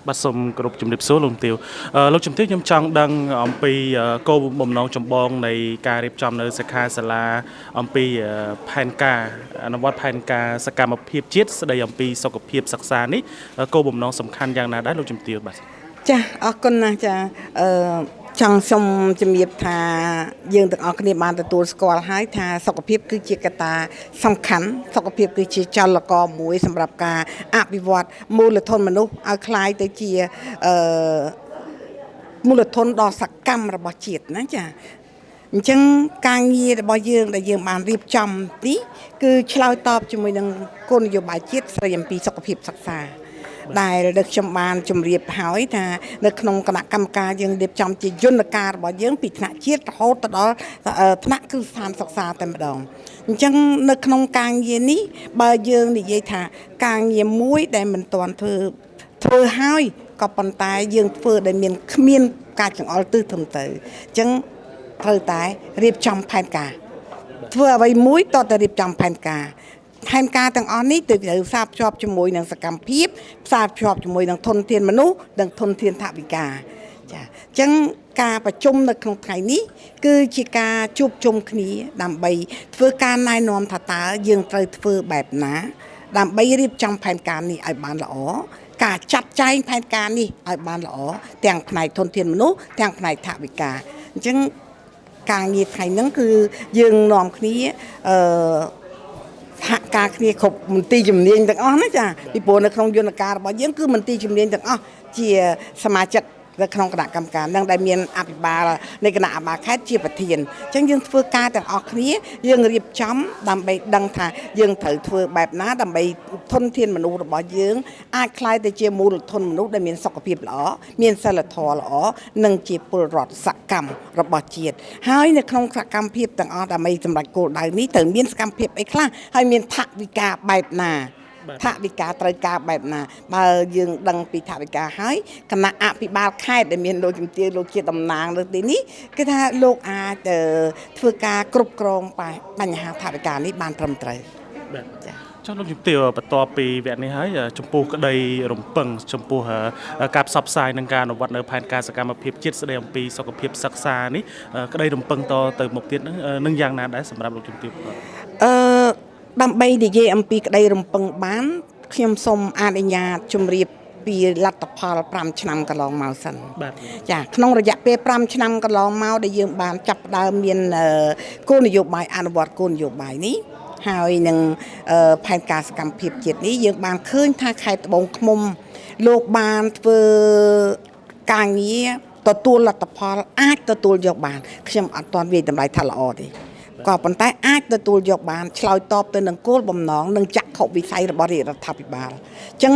បាទសូមគោរពជំរាបសួរលោកជំទាវលោកជំទាវខ្ញុំចង់ដឹងអំពីគោលបំណងចម្បងនៃការរៀបចំនៅសិក្ខាសាលាអំពីផែនការអនុវត្តផែនការសកម្មភាពជាតិស្ដីអំពីសុខភាពសិក្សានេះគោលបំណងសំខាន់យ៉ាងណាដែរលោកជំទាវបាទចាអរគុណណាស់ចាអឺចង់សូមជំរាបថាយើងទាំងអស់គ្នាបានទទួលស្គាល់ហើយថាសុខភាពគឺជាកត្តាសំខាន់សុខភាពគឺជាចលករមួយសម្រាប់ការអភិវឌ្ឍមូលធនមនុស្សឲ្យคล้ายទៅជាមូលធនដ៏សកម្មរបស់ជាតិណាចាអញ្ចឹងការងាររបស់យើងដែលយើងបានរៀបចំនេះគឺឆ្លើយតបជាមួយនឹងគោលនយោបាយជាតិស្ដីអំពីសុខភាពសិក្សាដែលដឹកខ្ញុំបានជម្រាបហើយថានៅក្នុងគណៈកម្មការយើងរៀបចំជាយន្តការរបស់យើងពីថ្នាក់ជាតិរហូតទៅដល់ថ្នាក់គ្រឹះស្ថានសិក្សាតែម្ដងអញ្ចឹងនៅក្នុងការងារនេះបើយើងនិយាយថាការងារមួយដែលមិនទាន់ធ្វើហើយក៏ប៉ុន្តែយើងធ្វើដែលគ្មានការចង្អុលទិសធំទៅអញ្ចឹងត្រូវតែរៀបចំផែនការធ្វើអ្វីមួយតតែរៀបចំផែនការទាំងអស់នេះទៅផ្សារភ្ជាប់ជាមួយនឹងសកម្មភាពផ្សារភ្ជាប់ជាមួយនឹងធនធានមនុស្សនិងធនធានថវិកាចាអញ្ចឹងការប្រជុំនៅក្នុងថ្ងៃនេះគឺជាការជួបជុំគ្នាដើម្បីធ្វើការណែនាំថាតើយើងត្រូវធ្វើបែបណាដើម្បីរៀបចំផែនការនេះឲ្យបានល្អការចាត់ចែងផែនការនេះឲ្យបានល្អទាំងផ្នែកធនធានមនុស្សទាំងផ្នែកថវិកាអញ្ចឹងការងារថ្ងៃហ្នឹងគឺយើងនាំគ្នាសហការគ្នាគ្រប់មន្ទីរជំនាញទាំងអស់ណាចាពីព្រោះនៅក្នុងយន្តការរបស់យើងគឺមន្ទីរជំនាញទាំងអស់ជាសមាជិកនៅក្នុងគណៈកម្មការនឹងដែលមានអភិបាលនៃគណៈអភិបាលខេត្តជាប្រធានអញ្ចឹងយើងធ្វើការទាំងអស់គ្នាយើងរៀបចំដើម្បីដឹងថាយើងត្រូវធ្វើបែបណាដើម្បីធនធានមនុស្សរបស់យើងអាចក្លាយទៅជាមូលធនមនុស្សដែលមានសុខភាពល្អមានសិលធម៌ល្អនិងជាពលរដ្ឋសកម្មរបស់ជាតិហើយនៅក្នុងសកម្មភាពទាំងអស់ដើម្បីសម្រេចគោលដៅនេះត្រូវមានសកម្មភាពអីខ្លះហើយមានថវិកាបែបណាថវិកាត្រូវការបែបណាបើយើងដឹងពីថវិកាហើយគណៈអភិបាលខេត្តដែលមានលោកជំទាវលោកជាតំណាងនៅទីនេះគឺថាលោកអាចធ្វើការគ្រប់គ្រងបញ្ហាថវិកានេះបានត្រឹមត្រូវចាចុះលោកជំទាវបន្ទាប់ពីវគ្គនេះហើយចំពោះក្តីរំពឹងចំពោះការផ្សព្វផ្សាយនិងការអនុវត្តនៅផែនការសកម្មភាពជាតិស្តីអំពីសុខភាពសិក្សានេះក្តីរំពឹងតទៅមុខទៀតនឹងយ៉ាងណាដែរសម្រាប់លោកជំទាវដើម្បីនិយាយអំពីក្តីរំពឹងបានខ្ញុំសូមអនុញ្ញាតជម្រាបពីលទ្ធផល5ឆ្នាំកន្លងមកសិនបាទចាក្នុងរយៈពេល5ឆ្នាំកន្លងមកដែលយើងបានចាប់ផ្ដើមមានគោលនយោបាយអនុវត្តគោលនយោបាយនេះហើយនឹងផែនការសកម្មភាពជាតិនេះយើងបានឃើញថាខេត្តត្បូងឃ្មុំលោកបានធ្វើការងារទទួលលទ្ធផលអាចទទួលយកបានខ្ញុំអត់ទាន់វាយតម្លៃថាល្អទេក៏ប៉ុន្តែអាចទទួលយកបានឆ្លើយតបទៅនឹងគោលបំណងនិងចក្ខុវិស័យរបស់រាជរដ្ឋាភិបាលអញ្ចឹង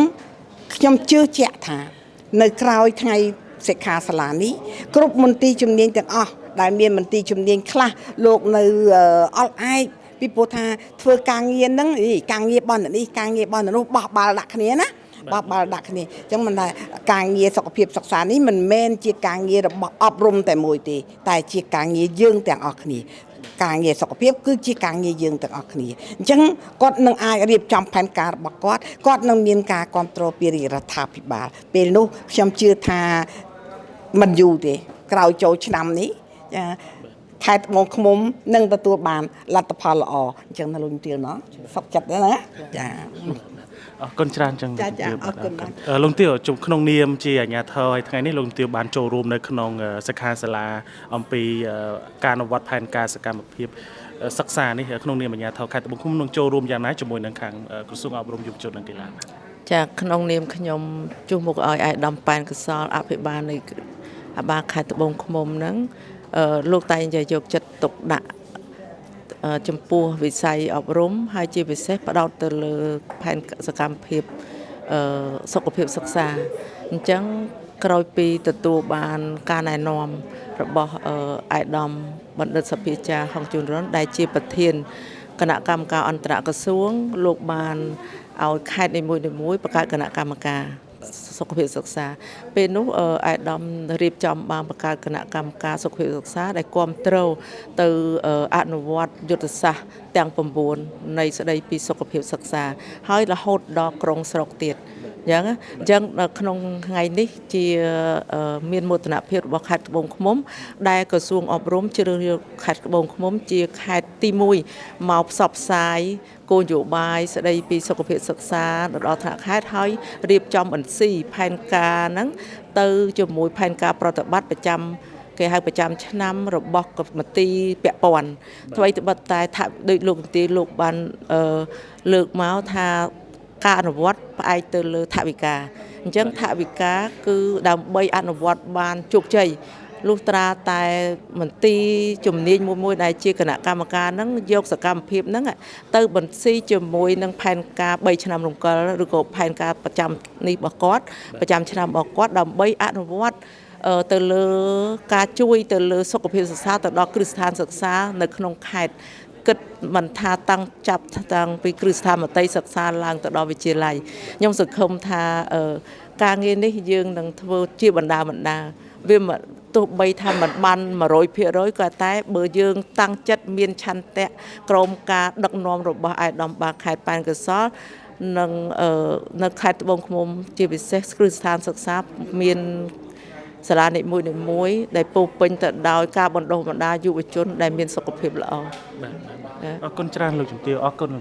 ខ្ញុំជឿជាក់ថានៅក្រោយថ្ងៃសិក្ខាសាលានេះគ្រប់មន្ទីរជំនាញទាំងអស់ដែលមានមន្ទីរជំនាញខ្លះលោកនៅអល់ឯកពីព្រោះថាធ្វើការងារហ្នឹងការងារបននេះការងារបននោះបោះបាល់ដាក់គ្នាណាបោះបាល់ដាក់គ្នាអញ្ចឹងមិនថាការងារសុខភាពសិក្សានេះមិនមែនជាការងាររបស់អប់រំតែមួយទេតែជាការងារយើងទាំងអស់គ្នាការងារសុខភាពគឺជាការងារយើងទាំងអស់គ្នាអញ្ចឹងគាត់នឹងអាចរៀបចំផែនការរបស់គាត់នឹងមានការគ្រប់គ្រងពីរាជរដ្ឋាភិបាលពេលនោះខ្ញុំជឿថាមិនយូរទេក្រោយចូលឆ្នាំនេះចាខេត្តត្បូងឃ្មុំនឹងទទួលបានលទ្ធផលល្អអញ្ចឹងណាលោកជំទាវណោះសុខចិត្តណាចាអរគុណច្រើនចឹងចាអរគុណលោកជំទាវក្នុងនាមជាអាជ្ញាធរហើយថ្ងៃនេះលោកជំទាវបានចូលរួមនៅក្នុងសិក្ខាសាលាអំពីការអនុវត្តផែនការសកម្មភាពសិក្សានេះក្នុងនាមអាជ្ញាធរខេត្តត្បូងឃ្មុំនឹងចូលរួមយ៉ាងណាជាមួយនឹងខាងក្រសួងអប់រំយុវជននិងកីឡាចាក្នុងនាមខ្ញុំជួសមុខឲ្យអាយដាមប៉ែនកសលអភិបាលនៃអាបាលខេត្តត្បូងឃ្មុំហ្នឹងលោកតែងតែយកចិត្តទុកដាក់ចំពោះវិស័យអប់រំហើយជាពិសេសផ្ដោតទៅលើផែនសកម្មភាពសុខភាពសិក្សាអញ្ចឹងក្រោយពីទទួលបានការណែនាំរបស់អាយដាមបណ្ឌិតសភាចាហុងជូនរុនដែលជាប្រធានគណៈកម្មការអន្តរក្រសួងលោកបានឲ្យខេត្តនីមួយៗបង្កើតគណៈកម្មការសុខភាពសិក្សាពេលនោះអាយដាមរៀបចំបានបង្កើតគណៈកម្មការសុខភាពសិក្សាដែលគ្រប់គ្រងទៅអនុវត្តយុទ្ធសាស្ត្រទាំង9នៃស្ដីពីសុខភាពសិក្សាហើយរហូតដល់ក្រុងស្រុកទៀត យ៉ាងណាអញ្ចឹងនៅក្នុងថ្ងៃនេះជាមានមោទនភាពរបស់ខេត្តត្បូងឃ្មុំដែលក្រសួងអប់រំជ្រើសរើសខេត្តត្បូងឃ្មុំជាខេត្តទី1មកផ្សព្វផ្សាយគោលនយោបាយស្ដីពីសុខភាពសិក្សាដល់ថ្នាក់ខេត្តហើយរៀបចំបញ្ស៊ីផែនការហ្នឹងទៅជាមួយផែនការប្រតិបត្តិប្រចាំគេហៅប្រចាំឆ្នាំរបស់គណៈទីពាក់ព័ន្ធថ្មីត្បិតតែថាដូចលោកមន្ត្រីលោកបានលើកមកថាការអនុវត្តផ្អែកទៅលើថវិកាអញ្ចឹងថវិកាគឺដើម្បីអនុវត្តបានជោគជ័យលុះត្រាតែមន្ទីរជំនាញមួយដែលជាគណៈកម្មការហ្នឹងយកសកម្មភាពហ្នឹងទៅបន្ស៊ីជាមួយនឹងផែនការ3ឆ្នាំរំកិលឬក៏ផែនការប្រចាំនេះរបស់គាត់ប្រចាំឆ្នាំរបស់គាត់ដើម្បីអនុវត្តទៅលើការជួយទៅលើសុខភាពសិក្សាទៅដល់គ្រឹះស្ថានសិក្សានៅក្នុងខេត្តគិតមិនថាតាំងពីគ្រឹះស្ថានមត្តេយ្យសិក្សាឡើងទៅដល់វិទ្យាល័យខ្ញុំសង្ឃឹមថាការងារនេះយើងនឹងធ្វើជាបណ្ដាវាទោះបីថាមិនបាន 100% ក៏តែបើយើងតាំងចិត្តមានឆន្ទៈក្រោមការដឹកនាំរបស់អាយដាមបាខេត្តប៉ែនកសលនិងនៅខេត្តត្បូងឃ្មុំជាពិសេសគ្រឹះស្ថានសិក្សាមានសាលានីមួយដែលពោពេញទៅដោយការបណ្ដុះបណ្ដាលយុវជនដែលមានសុខភាពល្អ អរគុណច្រើនលោកជំទាវអរគុណ